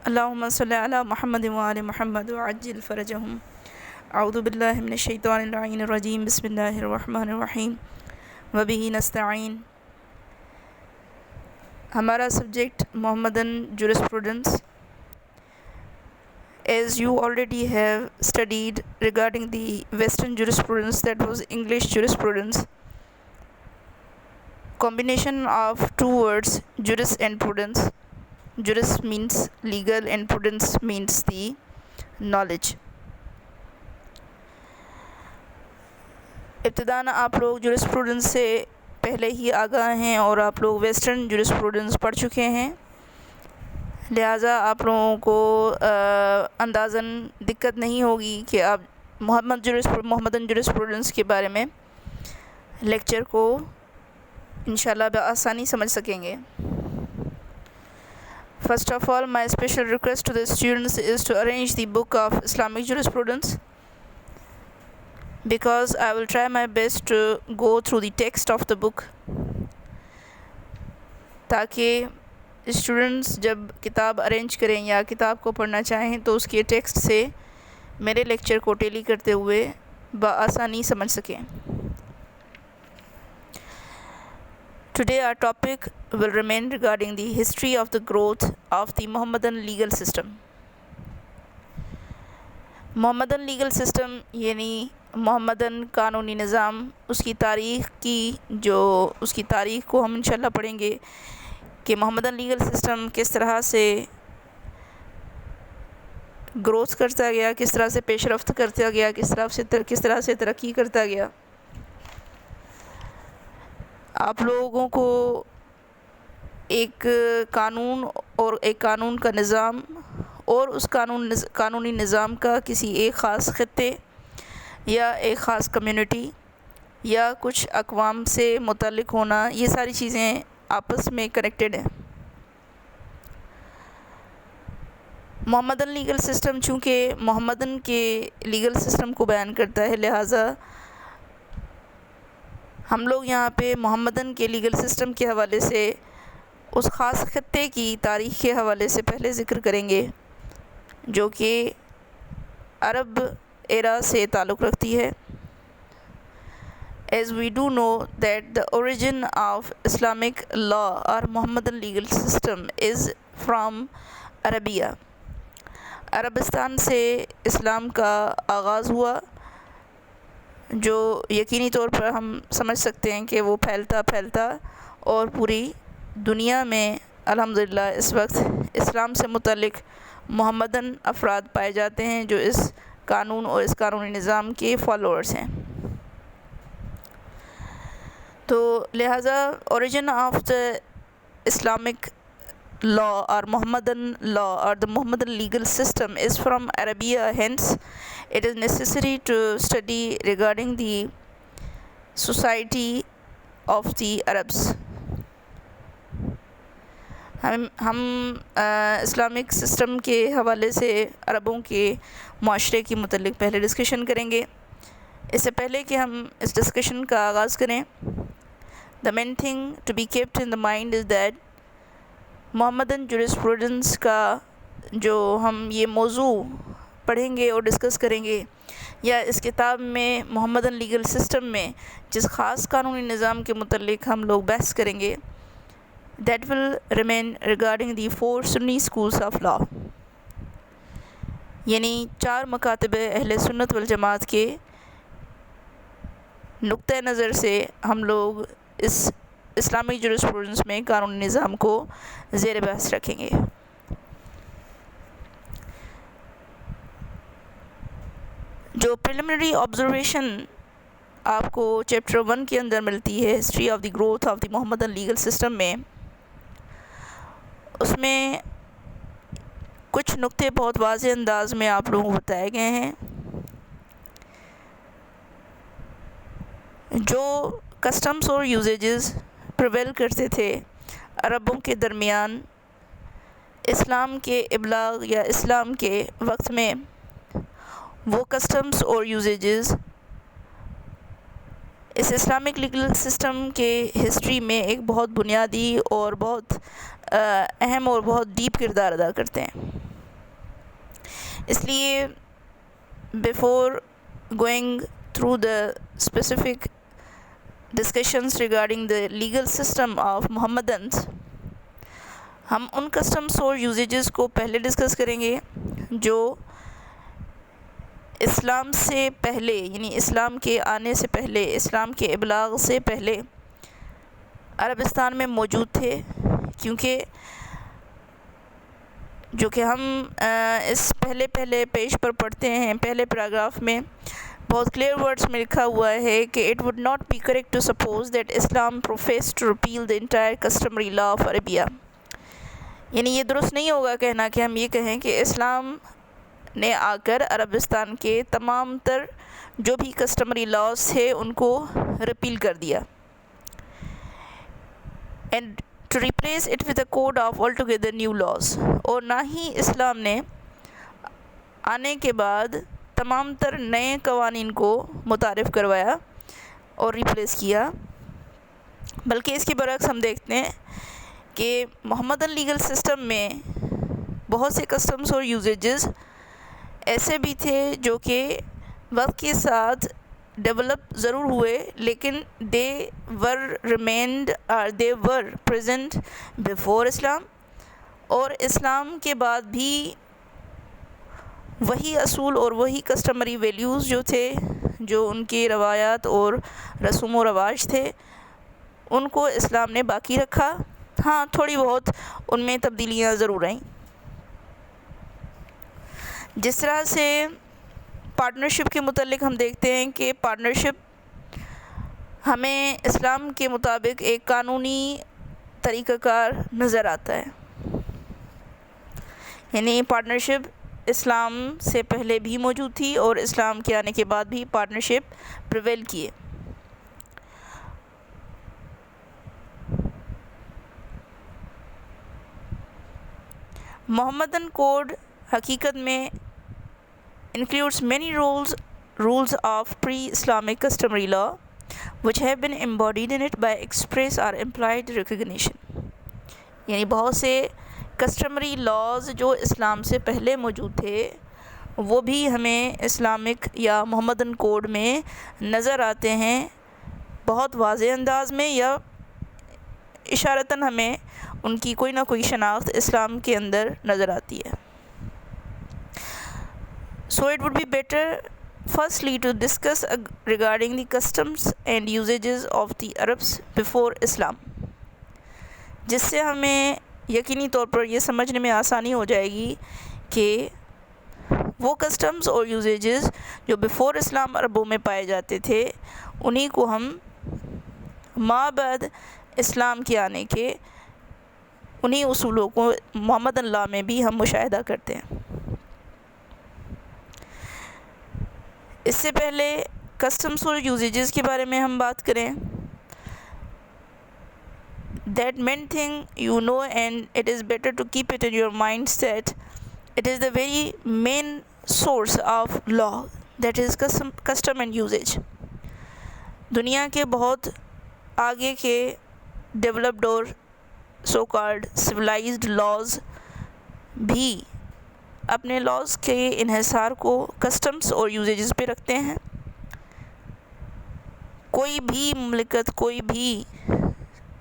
اللہم صلی علی محمد وآل محمد وعجل فرجہم۔ اعوذ باللہ من الشیطان اللعین الرجیم، بسم اللہ الرحمن الرحیم، وبہ نستعین۔ ہمارا subject Mohammedan jurisprudence. As you already have studied regarding the Western jurisprudence, that was English jurisprudence, combination of two words, juris and prudence. Juris means legal and prudence means the knowledge. ابتداً آپ لوگ jurisprudence سے پہلے ہی آگاہ ہیں اور آپ لوگ western jurisprudence پڑھ چکے ہیں، لہٰذا آپ لوگوں کو اندازاً دقت نہیں ہوگی کہ آپ محمدن جورسپروڈنس کے بارے میں لیکچر کو انشاءاللہ بآسانی سمجھ سکیں گے۔ First of all, my special request to the students is to arrange the book of Islamic jurisprudence, because I will try my best to go through the text of the book تاکہ students جب کتاب arrange کریں یا کتاب کو پڑھنا چاہیں تو اس کے ٹیکسٹ سے میرے لیکچر کو ٹیلی کرتے ہوئے بآسانی سمجھ سکیں۔ Today our topic will remain regarding the history of the growth of the Mohammedan legal system. Mohammedan legal system یعنی محمدن قانونی نظام، اس کی تاریخ کو ہم انشاءاللہ پڑھیں گے کہ محمدن لیگل سسٹم کس طرح سے گروتھ کرتا گیا، کس طرح سے پیش رفت کرتا گیا، کس طرح سے ترقی کرتا گیا۔ آپ لوگوں کو ایک قانون اور ایک قانون کا نظام اور اس قانونی نظام کا کسی ایک خاص خطے یا ایک خاص کمیونٹی یا کچھ اقوام سے متعلق ہونا، یہ ساری چیزیں آپس میں کنیکٹڈ ہیں۔ محمدن لیگل سسٹم چونکہ محمدن کے لیگل سسٹم کو بیان کرتا ہے، لہٰذا ہم لوگ یہاں پہ محمدن کے لیگل سسٹم کے حوالے سے اس خاص خطے کی تاریخ کے حوالے سے پہلے ذکر کریں گے جو کہ عرب ایرا سے تعلق رکھتی ہے۔ As we do know that the origin of Islamic law or Mohammedan legal system is from Arabia. عربستان سے اسلام کا آغاز ہوا، جو یقینی طور پر ہم سمجھ سکتے ہیں کہ وہ پھیلتا اور پوری دنیا میں الحمدللہ اس وقت اسلام سے متعلق محمدن افراد پائے جاتے ہیں جو اس قانون اور اس قانونی نظام کے فالوورز ہیں۔ تو لہٰذا origin of the Islamic law or Mohammedan law or the Mohammedan legal system is from Arabia. Hence it is necessary to study regarding the society of the Arabs. ہم اسلامک سسٹم کے حوالے سے عربوں کے معاشرے کے متعلق پہلے ڈسکشن کریں گے۔ اس سے پہلے کہ ہم اس ڈسکشن کا آغاز کریں، the main thing to be kept in the mind is that Mohammedan jurisprudence کا جو ہم یہ موضوع پڑھیں گے اور ڈسکس کریں گے، یا اس کتاب میں محمدن لیگل سسٹم میں جس خاص قانونی نظام کے متعلق ہم لوگ بحث کریں گے، that will remain regarding the 4 Sunni schools of law، یعنی 4 مکاتب اہل سنت والجماعت کے نقطہ نظر سے ہم لوگ اس اسلامک جورسپروڈنس میں قانونی نظام کو زیر بحث رکھیں گے۔ جو پریلیمنری آبزرویشن آپ کو چیپٹر 1 کے اندر ملتی ہے، history of the growth of the Mohammedan legal system میں، اس میں کچھ نقطے بہت واضح انداز میں آپ لوگوں کو بتائے گئے ہیں۔ جو کسٹمز اور یوزیجز پریویل کرتے تھے عربوں کے درمیان اسلام کے ابلاغ یا اسلام کے وقت میں، وہ کسٹمز اور یوزیجز اس اسلامک لیگل سسٹم کے ہسٹری میں ایک بہت بنیادی اور بہت اہم اور بہت ڈیپ کردار ادا کرتے ہیں۔ اس لیے before going through the specific discussions regarding the legal system of Muhammadans, ہم ان کسٹمس اور یوزیجز کو پہلے ڈسکس کریں گے جو اسلام سے پہلے، یعنی اسلام کے آنے سے پہلے، اسلام کے ابلاغ سے پہلے عربستان میں موجود تھے. کیونکہ جو کہ ہم اس پہلے پیج پر پڑھتے ہیں، پہلے پیراگراف میں بہت کلیئر ورڈز میں لکھا ہوا ہے کہ it would not be correct to suppose that Islam profess to repeal the entire customary law of Arabia. یعنی یہ درست نہیں ہوگا کہنا کہ ہم یہ کہیں کہ اسلام نے آ کر عربستان کے تمام تر جو بھی کسٹمری لاز تھے ان کو ریپیل کر دیا، and to replace it with a code of altogether new laws. اور نہ ہی اسلام نے آنے کے بعد تمام تر نئے قوانین کو متعارف کروایا اور ریپلیس کیا، بلکہ اس کے برعکس ہم دیکھتے ہیں کہ محمدن لیگل سسٹم میں بہت سے کسٹمز اور یوزیجز ایسے بھی تھے جو کہ وقت کے ساتھ ڈیولپ ضرور ہوئے، لیکن دے ور پریزنٹ بیفور اسلام، اور اسلام کے بعد بھی وہی اصول اور وہی کسٹمری ویلیوز جو تھے، جو ان کی روایات اور رسوم و رواج تھے، ان کو اسلام نے باقی رکھا. ہاں تھوڑی بہت ان میں تبدیلیاں ضرور آئیں. جس طرح سے پارٹنرشپ کے متعلق ہم دیکھتے ہیں کہ پارٹنرشپ ہمیں اسلام کے مطابق ایک قانونی طریقہ کار نظر آتا ہے. یعنی پارٹنرشپ اسلام سے پہلے بھی موجود تھی اور اسلام کے آنے کے بعد بھی پارٹنرشپ پریویل کیے. محمدن کوڈ حقیقت میں includes many rules of pre-Islamic customary law which have been embodied in it by express or implied recognition. یعنی بہت سے کسٹمری لاز جو اسلام سے پہلے موجود تھے وہ بھی ہمیں اسلامک یا محمدن کوڈ میں نظر آتے ہیں، بہت واضح انداز میں یا اشارتاً ہمیں ان کی کوئی نہ کوئی شناخت اسلام کے اندر نظر آتی ہے. So it would be better firstly to discuss regarding the customs and usages of the Arabs before Islam, جس سے ہمیں یقینی طور پر یہ سمجھنے میں آسانی ہو جائے گی کہ وہ کسٹمز اور یوزیجز جو بیفور اسلام عربوں میں پائے جاتے تھے انہی کو ہم ما بعد اسلام کے آنے کے انہی اصولوں کو محمدن لا میں بھی ہم مشاہدہ کرتے ہیں. اس سے پہلے کسٹمز اور یوزیجز کے بارے میں ہم بات کریں. That main thing you know, and it is better to keep it in your minds that it is the very main source of law, that is custom and usage. دنیا کے بہت آگے کے ڈیولپڈ اور سو کالڈ سویلائزڈ لاز بھی اپنے laws کے انحصار کو کسٹمز اور یوزیجز پہ رکھتے ہیں. کوئی بھی مملکت، کوئی بھی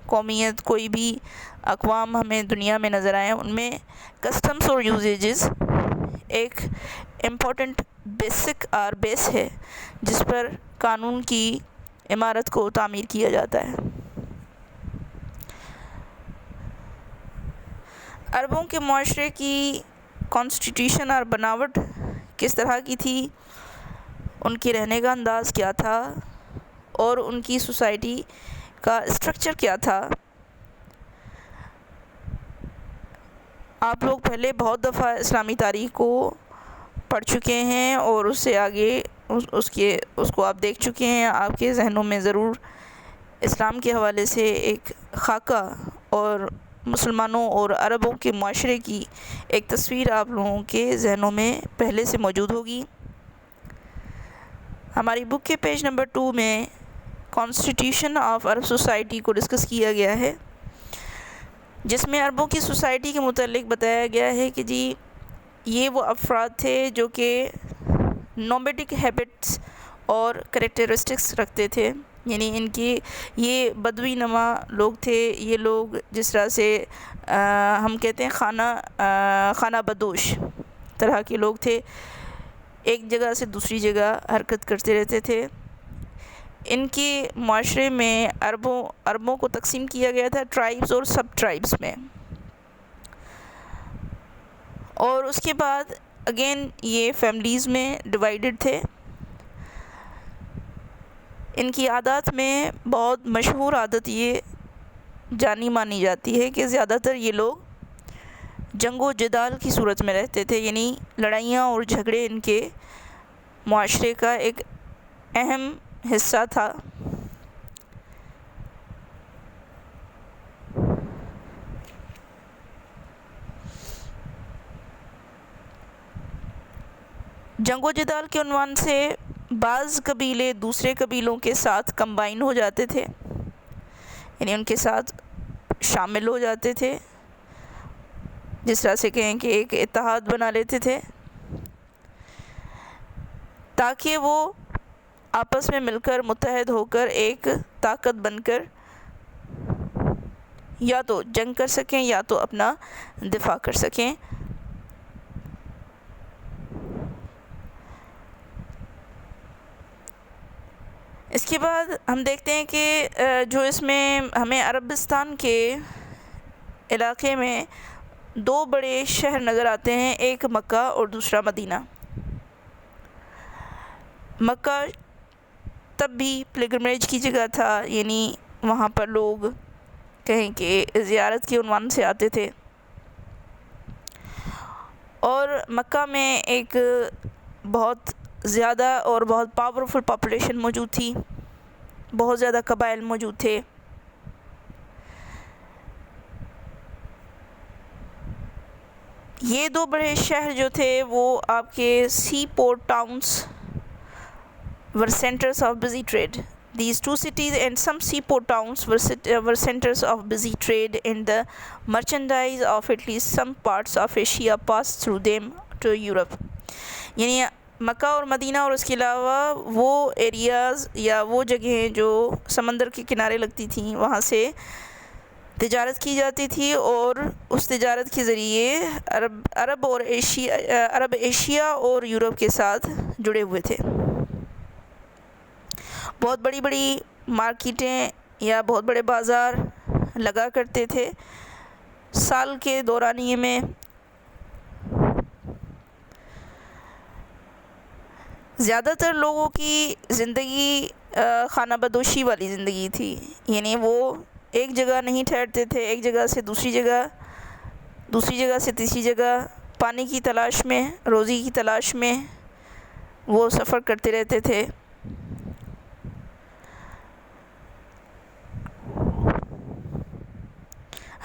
قومیت، کوئی بھی اقوام ہمیں دنیا میں نظر آئیں، ان میں کسٹمز اور یوزیجز ایک امپورٹنٹ بیسک اور بیس ہے جس پر قانون کی عمارت کو تعمیر کیا جاتا ہے. عربوں کے معاشرے کی کانسٹیٹیوشن اور بناوٹ کس طرح کی تھی، ان کے رہنے کا انداز کیا تھا اور ان کی سوسائٹی کا اسٹرکچر کیا تھا، آپ لوگ پہلے بہت دفعہ اسلامی تاریخ کو پڑھ چکے ہیں اور اس سے آگے اس کو آپ دیکھ چکے ہیں. آپ کے ذہنوں میں ضرور اسلام کے حوالے سے ایک خاکہ اور مسلمانوں اور عربوں کے معاشرے کی ایک تصویر آپ لوگوں کے ذہنوں میں پہلے سے موجود ہوگی. ہماری بک کے پیج نمبر 2 میں کانسٹیٹیوشن آف عرب سوسائٹی کو ڈسکس کیا گیا ہے، جس میں عربوں کی سوسائٹی کے متعلق بتایا گیا ہے کہ جی یہ وہ افراد تھے جو کہ نومیڈک ہیبٹس اور کریکٹرسٹکس رکھتے تھے، یعنی ان کی یہ بدوی نما لوگ تھے. یہ لوگ جس طرح سے ہم کہتے ہیں خانہ بدوش طرح کے لوگ تھے، ایک جگہ سے دوسری جگہ حرکت کرتے رہتے تھے. ان کے معاشرے میں عربوں کو تقسیم کیا گیا تھا ٹرائبس اور سب ٹرائبس میں. اور اس کے بعد اگین یہ فیملیز میں ڈیوائیڈڈ تھے. ان کی عادات میں بہت مشہور عادت یہ جانی مانی جاتی ہے کہ زیادہ تر یہ لوگ جنگ و جدال کی صورت میں رہتے تھے، یعنی لڑائیاں اور جھگڑے ان کے معاشرے کا ایک اہم حصہ تھا. جنگ و جدال کے عنوان سے بعض قبیلے دوسرے قبیلوں کے ساتھ کمبائن ہو جاتے تھے، یعنی ان کے ساتھ شامل ہو جاتے تھے، جس طرح سے کہیں کہ ایک اتحاد بنا لیتے تھے تاکہ وہ آپس میں مل کر متحد ہو کر ایک طاقت بن کر یا تو جنگ کر سکیں یا تو اپنا دفاع کر سکیں. اس کے بعد ہم دیکھتے ہیں کہ جو اس میں ہمیں عربستان کے علاقے میں دو بڑے شہر نظر آتے ہیں، ایک مکہ اور دوسرا مدینہ. مکہ تب بھی پلگرمیج کی جگہ تھا، یعنی وہاں پر لوگ کہیں کہ زیارت کے عنوان سے آتے تھے، اور مکہ میں ایک بہت زیادہ اور بہت پاورفل پاپولیشن موجود تھی، بہت زیادہ قبائل موجود تھے. یہ دو بڑے شہر جو تھے وہ آپ کے sea port towns were centers of busy trade. These two cities and some seaport towns were centers of busy trade, and the merchandise of at least some parts of Asia passed through them to Europe. یعنی مکہ اور مدینہ اور اس کے علاوہ وہ areas یا وہ جگہیں جو سمندر کے کنارے لگتی تھیں، وہاں سے تجارت کی جاتی تھی، اور اس تجارت کے ذریعے عرب ایشیا اور یورپ کے ساتھ جڑے ہوئے تھے. بہت بڑی بڑی مارکیٹیں یا بہت بڑے بازار لگا کرتے تھے سال کے دورانیے میں. زیادہ تر لوگوں کی زندگی خانہ بدوشی والی زندگی تھی، یعنی وہ ایک جگہ نہیں ٹھہرتے تھے، ایک جگہ سے دوسری جگہ، دوسری جگہ سے تیسری جگہ، پانی کی تلاش میں، روزی کی تلاش میں وہ سفر کرتے رہتے تھے.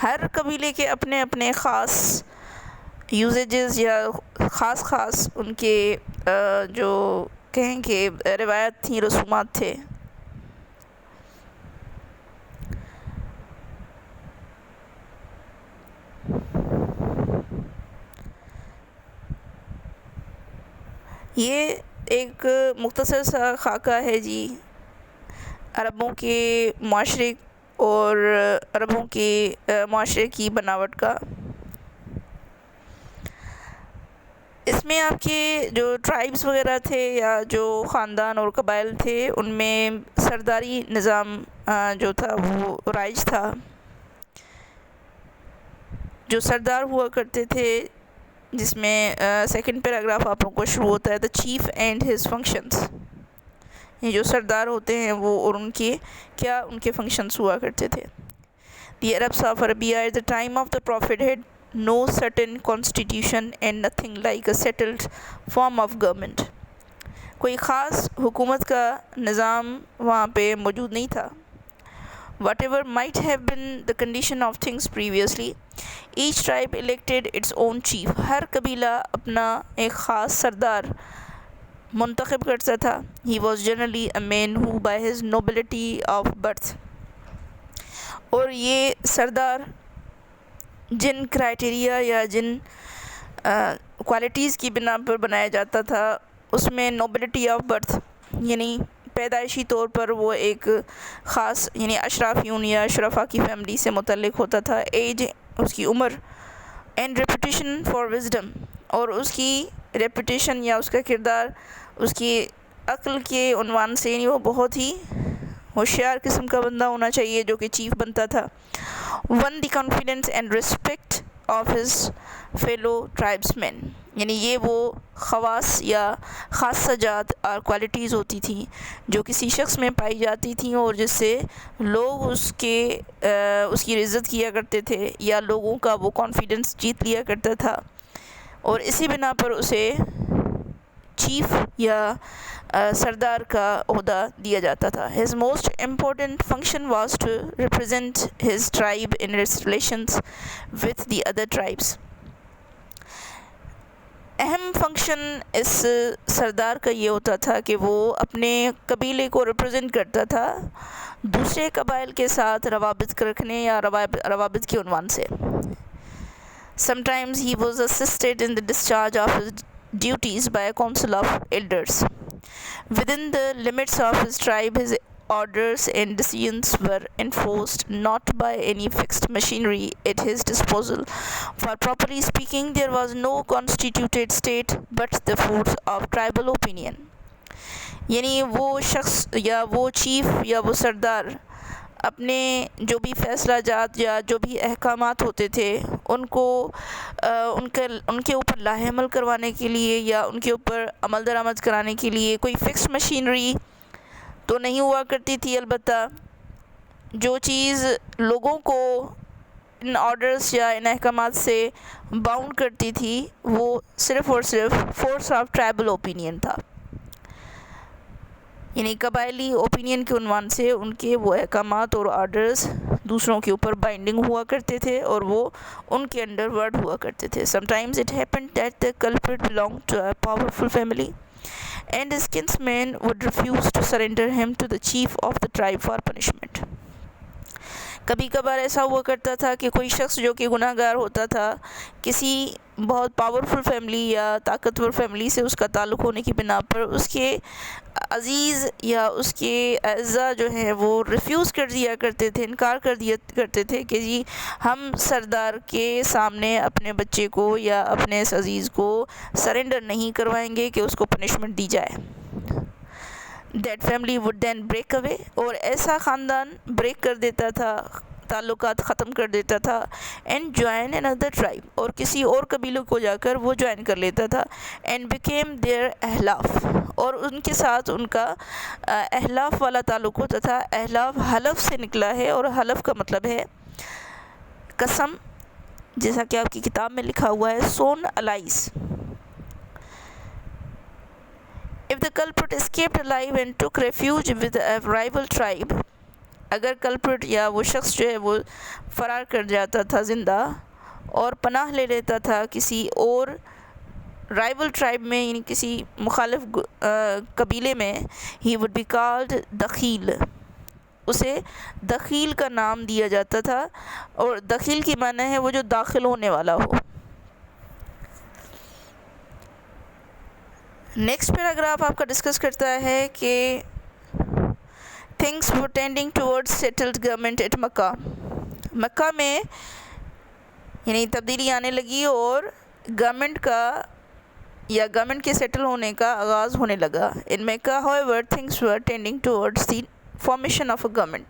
ہر قبیلے کے اپنے اپنے خاص یوزیجز یا خاص ان کے جو کہیں کہ روایت تھیں، رسومات تھے. یہ ایک مختصر سا خاکہ ہے جی عربوں کے معاشرے اور عربوں کے معاشرے کی بناوٹ کا. اس میں آپ کے جو ٹرائبس وغیرہ تھے یا جو خاندان اور قبائل تھے، ان میں سرداری نظام جو تھا وہ رائج تھا. جو سردار ہوا کرتے تھے، جس میں سیکنڈ پیراگراف آپ لوگوں کو شروع ہوتا ہے دا چیف اینڈ ہز فنکشنز. یہ جو سردار ہوتے ہیں وہ اور ان کے فنکشنز ہوا کرتے تھے. The Arabs of Arabia at the time of the Prophet had no certain constitution and nothing like a settled form of government. کوئی خاص حکومت کا نظام وہاں پہ موجود نہیں تھا. Whatever might have been the condition of things previously, each tribe elected its own chief. ہر قبیلہ اپنا ایک خاص سردار منتخب کرتا تھا. He was generally a man who by his nobility of birth. اور یہ سردار جن کرائٹیریا یا جن کوالٹیز کی بنا پر بنایا جاتا تھا. اس میں نوبلٹی آف برتھ یعنی پیدائشی طور پر وہ ایک خاص یعنی اشرافیون یا اشرفا کی فیملی سے متعلق ہوتا تھا. ایج اس کی عمر. اینڈ ریپوٹیشن فار وزڈم اور اس کی ریپوٹیشن یا اس کا کردار اس کی عقل کے عنوان سے یعنی وہ بہت ہی ہوشیار قسم کا بندہ ہونا چاہیے جو کہ چیف بنتا تھا. Won the confidence and respect of his fellow tribesmen یعنی یہ وہ خواص یا خاصہ جات اور کوالٹیز ہوتی تھیں جو کسی شخص میں پائی جاتی تھیں اور جس سے لوگ اس کی عزت کیا کرتے تھے یا لوگوں کا وہ کانفیڈنس جیت لیا کرتا تھا اور اسی بنا پر اسے چیف یا سردار کا عہدہ دیا جاتا تھا. His most important function was to represent his tribe in its relations with the other tribes. اہم فنکشن اس سردار کا یہ ہوتا تھا کہ وہ اپنے قبیلے کو ریپرزینٹ کرتا تھا دوسرے قبائل کے ساتھ روابط رکھنے یا روابط کے عنوان سے. Sometimes he was assisted in the discharge of his duties by a council of elders. Within the limits of his tribe, his orders and decisions were enforced not by any fixed machinery at his disposal. For properly speaking, there was no constituted state but the force of tribal opinion. یعنی وہ شخص یا وہ chief یا وہ سردار اپنے جو بھی فیصلہ جات یا جو بھی احکامات ہوتے تھے ان کو ان کے اوپر لاہ عمل کروانے کے لیے یا ان کے اوپر عمل درآمد کرانے کے لیے کوئی فکس مشینری تو نہیں ہوا کرتی تھی. البتہ جو چیز لوگوں کو ان آرڈرز یا ان احکامات سے باؤنڈ کرتی تھی وہ صرف اور صرف فورس آف ٹرائبل اوپینین تھا. یعنی قبائلی اوپینین کے عنوان سے ان کے وہ احکامات اور آرڈرز دوسروں کے اوپر بائنڈنگ ہوا کرتے تھے اور وہ ان کے انڈر ورڈ ہوا کرتے تھے. Sometimes it happened that the culprit belonged to a powerful family and his kinsmen would refuse to surrender him to the chief of the tribe for punishment. کبھی کبھار ایسا ہوا کرتا تھا کہ کوئی شخص جو کہ گناہ گار ہوتا تھا کسی بہت پاورفل فیملی یا طاقتور فیملی سے اس کا تعلق ہونے کی بنا پر اس کے عزیز یا اس کے اعزاء جو ہیں وہ ریفیوز کر دیا کرتے تھے, انکار کر دیا کرتے تھے کہ جی ہم سردار کے سامنے اپنے بچے کو یا اپنے اس عزیز کو سرنڈر نہیں کروائیں گے کہ اس کو پنشمنٹ دی جائے. That family would then break away اور ایسا خاندان بریک کر دیتا تھا, تعلقات ختم کر دیتا تھا. and join another tribe اور کسی اور قبیلوں کو جا کر وہ جوائن کر لیتا تھا. and became their احلاف اور ان کے ساتھ ان کا احلاف والا تعلق ہوتا تھا. احلاف حلف سے نکلا ہے اور حلف کا مطلب ہے قسم, جیسا کہ آپ کی کتاب میں لکھا ہوا ہے سون allies. If the culprit escaped alive and took refuge with a rival tribe اگر کلپرٹ یا وہ شخص جو ہے وہ فرار کر جاتا تھا زندہ اور پناہ لے لیتا تھا کسی اور رائیول ٹرائب میں یعنی کسی مخالف قبیلے میں, he would be called دخیل, اسے دخیل کا نام دیا جاتا تھا اور دخیل کی معنی ہے وہ جو داخل ہونے والا ہو. نیکسٹ پیراگراف آپ کا ڈسکس کرتا ہے کہ things were tending towards settled government at مکہ. مکہ میں یعنی تبدیلی آنے لگی اور گورنمنٹ کا یا گورنمنٹ کے سیٹل ہونے کا آغاز ہونے لگا. in Mecca however things were tending towards the formation of a government.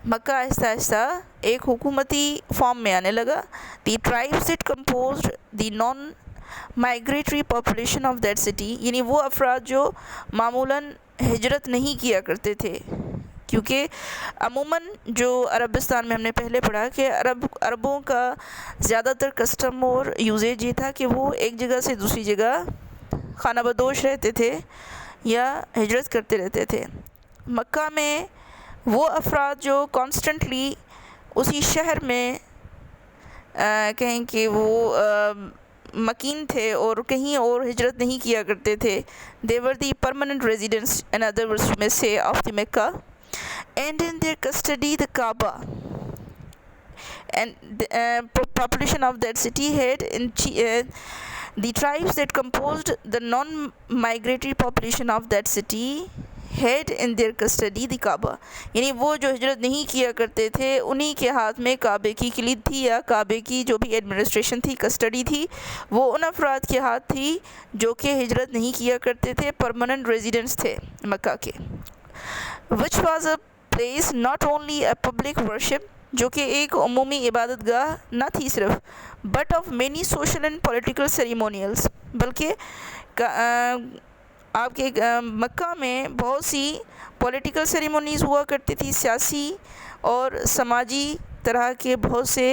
مکہ آہستہ آہستہ ایک حکومتی فارم میں آنے لگا. the tribes that composed the non-migratory population of that city یعنی وہ افراد جو معمولاً ہجرت نہیں کیا کرتے تھے, کیونکہ عموماً جو عربستان میں ہم نے پہلے پڑھا کہ عربوں کا زیادہ تر کسٹم اور یوزیج یہ تھا کہ وہ ایک جگہ سے دوسری جگہ خانہ بدوش رہتے تھے یا ہجرت کرتے رہتے تھے. مکہ میں وہ افراد جو کانسٹنٹلی اسی شہر میں کہیں کہ وہ مکین تھے اور کہیں اور ہجرت نہیں کیا کرتے تھے, they were the permanent residents in other words you may say of the Mecca and in their custody the Kaaba and the population of that city had The tribes that composed the non-migratory population of that city had in their custody the Kaaba. یعنی وہ جو ہجرت نہیں کیا کرتے تھے انہی کے ہاتھ میں کعبے کی کلید تھی، یا کعبے کی جو بھی ایڈمنسٹریشن تھی، کسٹڈی تھی، وہ ان افراد کے ہاتھ تھی جو کہ ہجرت نہیں کیا کرتے تھے، پرماننٹ ریزیڈنٹس تھے مکہ کے. which was a place not only a public worship، جو کہ ایک عمومی عبادت گاہ نہ تھی صرف، but of many social and political ceremonials، بلکہ آپ کے مکہ میں بہت سی پولیٹیکل سیریمونیز ہوا کرتی تھی، سیاسی اور سماجی طرح کے بہت سے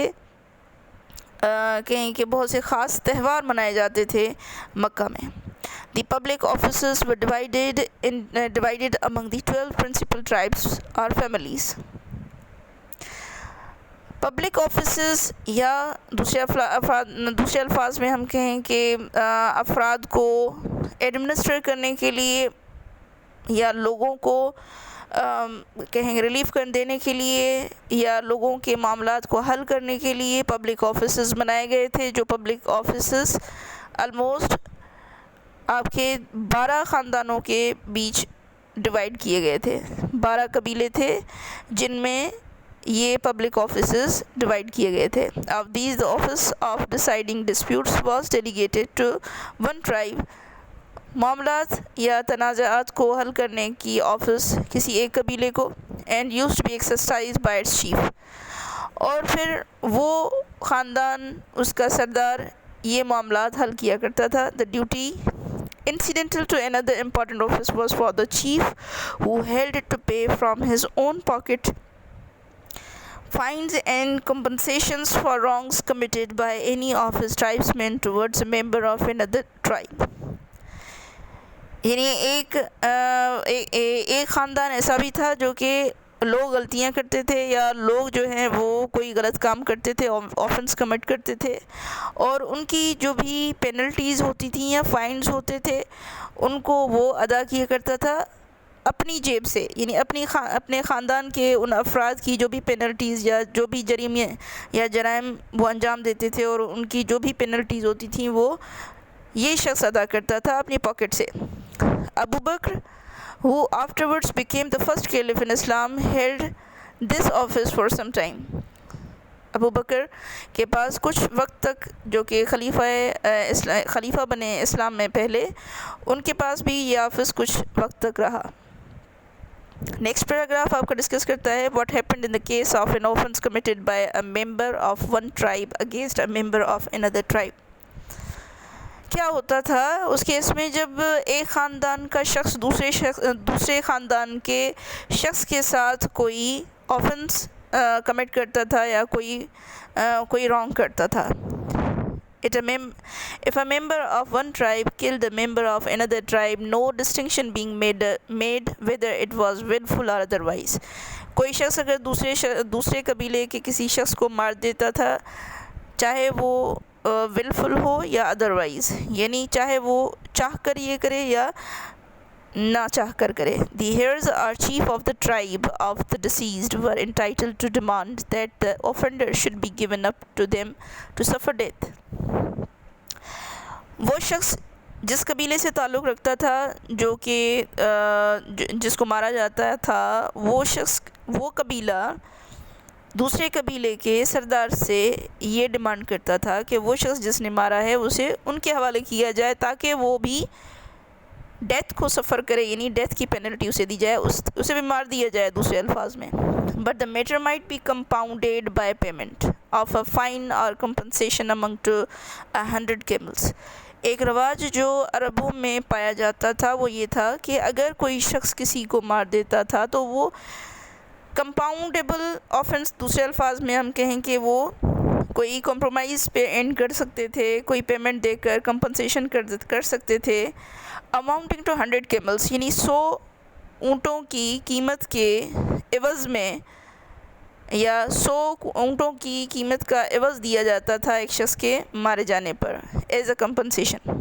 کہیں کہ بہت سے خاص تہوار منائے جاتے تھے مکہ میں. The public offices were divided among the 12 principal tribes or families. Public offices یا دوسرے الفاظ میں ہم کہیں کہ افراد کو ایڈمنسٹر کرنے کے لیے یا لوگوں کو کہیں ریلیف دینے کے لیے یا لوگوں کے معاملات کو حل کرنے کے لیے پبلک آفیسز بنائے گئے تھے، جو پبلک آفیسز آلموسٹ آپ کے 12 خاندانوں کے بیچ ڈیوائڈ کیے گئے تھے. 12 قبیلے تھے جن میں یہ پبلک آفیسز ڈیوائڈ کیے گئے تھے. of these the office of deciding disputes was delegated to one tribe. معاملات یا تنازعات کو حل کرنے کی آفس کسی ایک قبیلے کو and used to be exercised by its chief. اور پھر وہ خاندان، اس کا سردار یہ معاملات حل کیا کرتا تھا. the duty incidental to another important office was for the chief, who held it, to pay from his own pocket fines and compensations for wrongs committed by any of his tribesmen towards a member of another tribe. یعنی ایک خاندان ایسا بھی تھا جو کہ لوگ غلطیاں کرتے تھے یا لوگ جو ہیں وہ کوئی غلط کام کرتے تھے، آفنس کمٹ کرتے تھے، اور ان کی جو بھی پینلٹیز ہوتی تھیں یا فائنز ہوتے تھے ان کو وہ ادا کیا کرتا تھا اپنی جیب سے. یعنی اپنے خاندان کے ان افراد کی جو بھی پینلٹیز یا جو بھی جریمے یا جرائم وہ انجام دیتے تھے اور ان کی جو بھی پینلٹیز ہوتی تھیں وہ یہ شخص ادا کرتا تھا اپنی پاکٹ سے. ابو بکر, who afterwards became the first caliph in Islam, held this office for some time. ابو بکر کے پاس کچھ وقت تک، جو کہ خلیفہ بنے اسلام میں پہلے، ان کے پاس بھی یہ آفس کچھ وقت تک رہا. نیکسٹ پیراگراف آپ کا ڈسکس کرتا ہے what happened in the case of an offense committed by a member of one tribe against a member of another tribe. کیا ہوتا تھا اس کیس میں جب ایک خاندان کا شخص دوسرے خاندان کے شخص کے ساتھ کوئی آفنس کمٹ کرتا تھا یا کوئی رانگ کرتا تھا. If a member of one tribe killed a member of another tribe, no distinction being made whether it was willful or otherwise. کوئی شخص اگر دوسرے قبیلے کے کسی شخص کو مار دیتا تھا، چاہے وہ willful ہو یا otherwise، یعنی چاہے وہ چاہ کر یہ کرے یا نہ چاہ کر کرے. The heirs or chief of the tribe of the deceased were entitled to demand that the offender should be given up to them to suffer death. وہ شخص جس قبیلے سے تعلق رکھتا تھا جو کہ جس کو مارا جاتا تھا، وہ قبیلہ دوسرے قبیلے کے سردار سے یہ ڈیمانڈ کرتا تھا کہ وہ شخص جس نے مارا ہے اسے ان کے حوالے کیا جائے تاکہ وہ بھی ڈیتھ کو سفر کرے، یعنی ڈیتھ کی پینلٹی اسے دی جائے، اسے بھی مار دیا جائے دوسرے الفاظ میں. But the matter might be compounded by payment of a fine or compensation among to 100 camels. ایک رواج جو عربوں میں پایا جاتا تھا وہ یہ تھا کہ اگر کوئی شخص کسی کو مار دیتا تھا تو وہ کمپاؤنڈیبل آفنس، دوسرے الفاظ میں ہم کہیں کہ وہ کوئی کمپرومائز پہ اینڈ کر سکتے تھے، کوئی پیمنٹ دے کر کمپنسیشن کر سکتے تھے. اماؤنٹنگ ٹو 100 camels، یعنی 100 اونٹوں کی قیمت کے عوض میں یا 100 اونٹوں کی قیمت کا عوض دیا جاتا تھا ایک شخص کے مارے جانے پر as a compensation.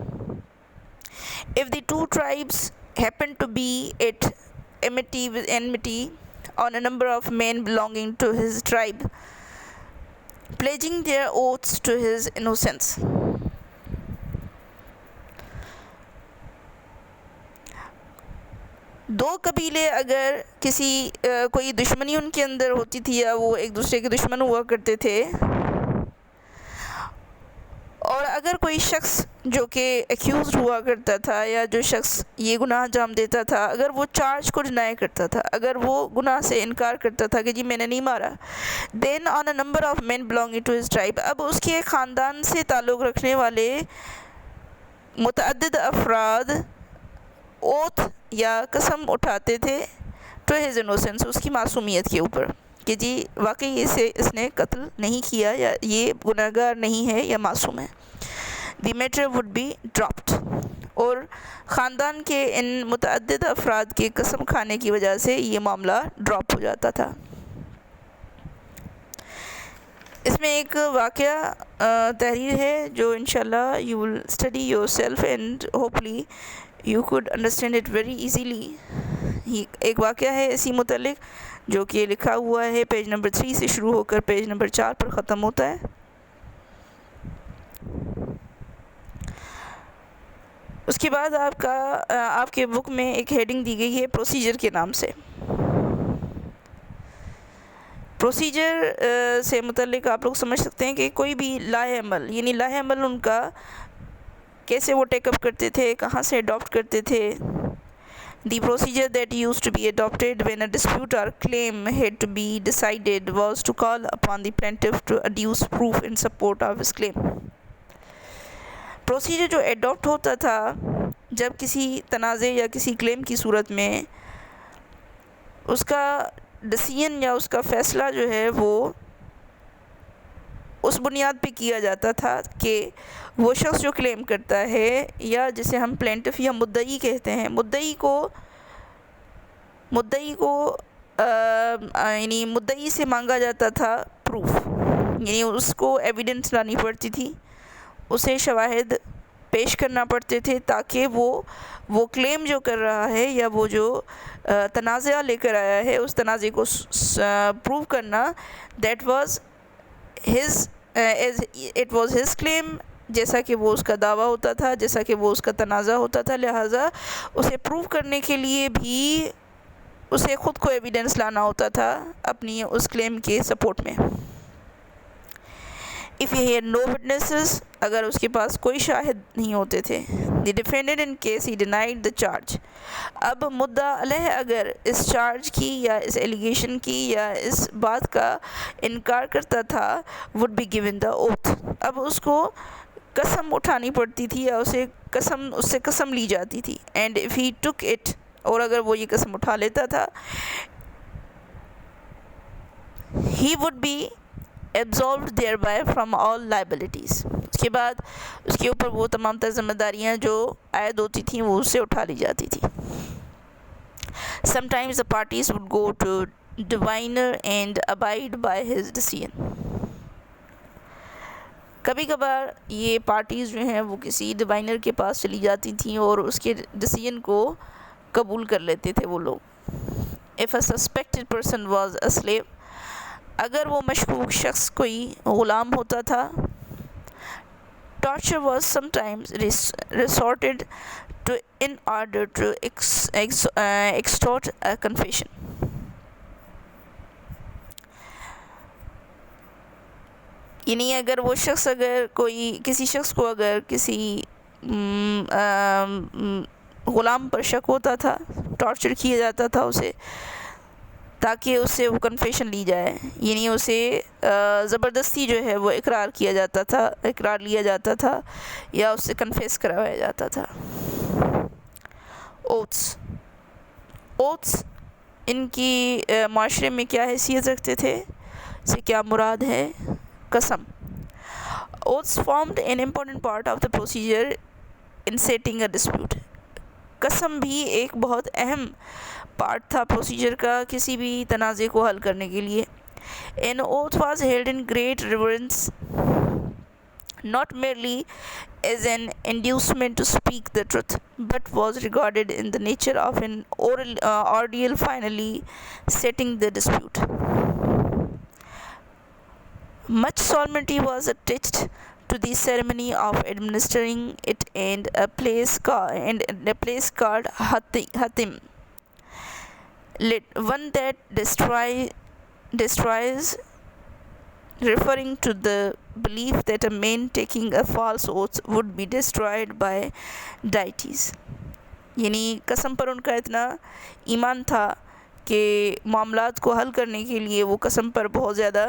If the two tribes happen to be at enmity on a number of men belonging to his tribe, pledging their oaths to his innocence. دو قبیلے اگر کوئی دشمنی ان کے اندر ہوتی تھی یا وہ ایک دوسرے کے دشمن ہوا کرتے تھے، اور اگر کوئی شخص جو کہ ایکیوزڈ ہوا کرتا تھا یا جو شخص یہ گناہ انجام دیتا تھا، اگر وہ چارج کو ڈینائی کرتا تھا، اگر وہ گناہ سے انکار کرتا تھا کہ جی میں نے نہیں مارا، then on a number of men belonging to his tribe, اب اس کے خاندان سے تعلق رکھنے والے متعدد افراد اوتھ یا قسم اٹھاتے تھے ٹو ہز انوسنس، اس کی معصومیت کے اوپر، کہ جی واقعی اس نے قتل نہیں کیا یا یہ گناہگار نہیں ہے یا معصوم ہے. The matter would be dropped, اور خاندان کے ان متعدد افراد کے قسم کھانے کی وجہ سے یہ معاملہ ڈراپ ہو جاتا تھا. اس میں ایک واقعہ تحریر ہے جو انشاءاللہ you will study your self and ہوپلی you could understand it very easily. ایک واقعہ ہے اسی متعلق جو کہ لکھا ہوا ہے پیج نمبر 3 سے شروع ہو کر پیج نمبر 4 پر ختم ہوتا ہے. اس کے بعد آپ کے بک میں ایک ہیڈنگ دی گئی ہے پروسیجر کے نام سے. پروسیجر سے متعلق آپ لوگ سمجھ سکتے ہیں کہ کوئی بھی لاہ عمل، یعنی لاہ عمل ان کا کیسے وہ ٹیک اپ کرتے تھے، کہاں سے اڈاپٹ کرتے تھے. The procedure that used to be adopted when a dispute or claim had to be decided was to call upon the plaintiff to adduce proof in support of his claim. Procedure جو adapt ہوتا تھا جب کسی تنازع یا کسی کلیم کی صورت میں اس کا ڈیسیژن یا اس کا فیصلہ جو ہے وہ اس بنیاد پہ کیا جاتا تھا کہ وہ شخص جو کلیم کرتا ہے یا جسے ہم پلینٹف یا مدعی کہتے ہیں، مدعی کو یعنی مدعی سے مانگا جاتا تھا پروف، یعنی اس کو ایویڈنس لانی پڑتی تھی، اسے شواہد پیش کرنا پڑتے تھے تاکہ وہ کلیم جو کر رہا ہے یا وہ جو تنازعہ لے کر آیا ہے اس تنازع کو پروو کرنا that was it was his claim, جیسا کہ وہ اس کا دعویٰ ہوتا تھا، جیسا کہ وہ اس کا تنازع ہوتا تھا. لہٰذا اسے پروو کرنے کے لیے بھی اسے خود کو ایویڈنس لانا ہوتا تھا اپنی اس کلیم کے سپورٹ میں. If he had no witnesses، اگر اس کے پاس کوئی شاہد نہیں ہوتے تھے. The defendant in case he denied the charge، اب مدعا علیہ اگر اس چارج کی یا اس ایلیگیشن کی یا اس بات کا انکار کرتا تھا would be given the oath، اب اس کو قسم اٹھانی پڑتی تھی یا اس سے قسم لی جاتی تھی. And if he took it، اور اگر وہ یہ قسم اٹھا لیتا تھا he would be absolved thereby from all liabilities، اس کے بعد اس کے اوپر وہ تمام تر ذمہ داریاں جو عائد ہوتی تھیں وہ اس سے اٹھا لی جاتی تھی. Sometimes the parties would go to diviner and abide by his decision، کبھی کبھار یہ پارٹیز جو ہیں وہ کسی ڈیوائنر کے پاس چلی جاتی تھیں اور اس کے ڈیسیژن کو قبول کر لیتے تھے وہ لوگ. If a suspected person was a slave، اگر وہ مشکوک شخص کوئی غلام ہوتا تھا. Torture was sometimes resorted to in order to extort a confession، یعنی اگر وہ شخص کسی شخص کو اگر کسی غلام پر شک ہوتا تھا، ٹارچر کیا جاتا تھا اسے تاکہ اس سے وہ کنفیشن لی جائے، یعنی اسے زبردستی جو ہے وہ اقرار لیا جاتا تھا یا اس سے کنفیس کروایا جاتا تھا. اوتھس ان کی معاشرے میں کیا حیثیت رکھتے تھے، سے کیا مراد ہے؟ قسم. Oaths formed an important part of the procedure in settling a dispute، قسم بھی ایک بہت اہم پارٹ تھا پروسیجر کا کسی بھی تنازع کو حل کرنے کے لیے. An oath was held in great reverence، not merely as an inducement to speak the truth but was regarded in the nature of an ordeal finally setting the dispute. Much solemnity was attached to the ceremony of administering it and a place called hatim. one that destroys, referring to the belief that a man taking a false oath would be destroyed by deities. یعنی قسم پر ان کا اتنا ایمان تھا کہ معاملات کو حل کرنے کے لیے وہ قسم پر بہت زیادہ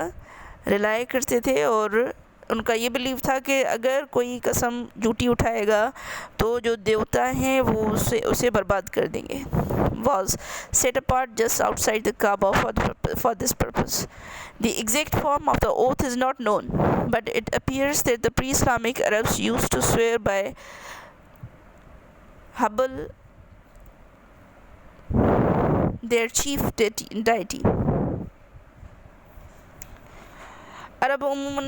ریلائی کرتے تھے، اور ان کا یہ بلیف تھا کہ اگر کوئی قسم جھوٹی اٹھائے گا تو جو دیوتا ہیں وہ اسے برباد کر دیں گے. was set apart just outside the Kaaba for this purpose. The exact form of the oath is not known, but it appears that the pre-Islamic Arabs used to swear by Hubal, their chief deity. عرب عموماً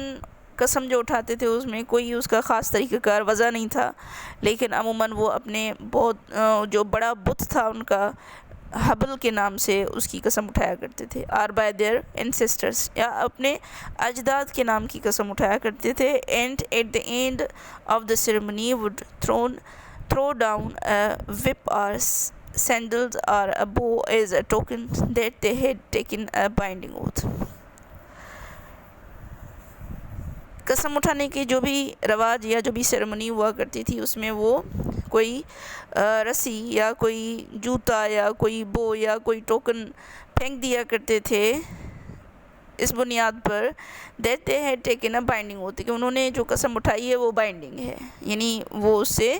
قسم جو اٹھاتے تھے اس میں کوئی اس کا خاص طریقہ کار وضع نہیں تھا، لیکن عموماً وہ اپنے بہت جو بڑا بت تھا ان کا حبل کے نام سے اس کی قسم اٹھایا کرتے تھے. اور بائی دیئر اینسیسٹرس، یا اپنے اجداد کے نام کی قسم اٹھایا کرتے تھے. And at the end of the ceremony would throw down a whip or sandals or a bow as a token that they had taken a binding oath. قسم اٹھانے کی جو بھی رواج یا جو بھی سیریمنی ہوا کرتی تھی اس میں وہ کوئی رسی یا کوئی جوتا یا کوئی بو یا کوئی ٹوکن پھینک دیا کرتے تھے اس بنیاد پر that they had taken a binding ہوتی کہ انہوں نے جو قسم اٹھائی ہے وہ بائنڈنگ ہے، یعنی وہ اس سے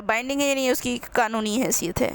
بائنڈنگ ہے، یعنی اس کی قانونی حیثیت ہے.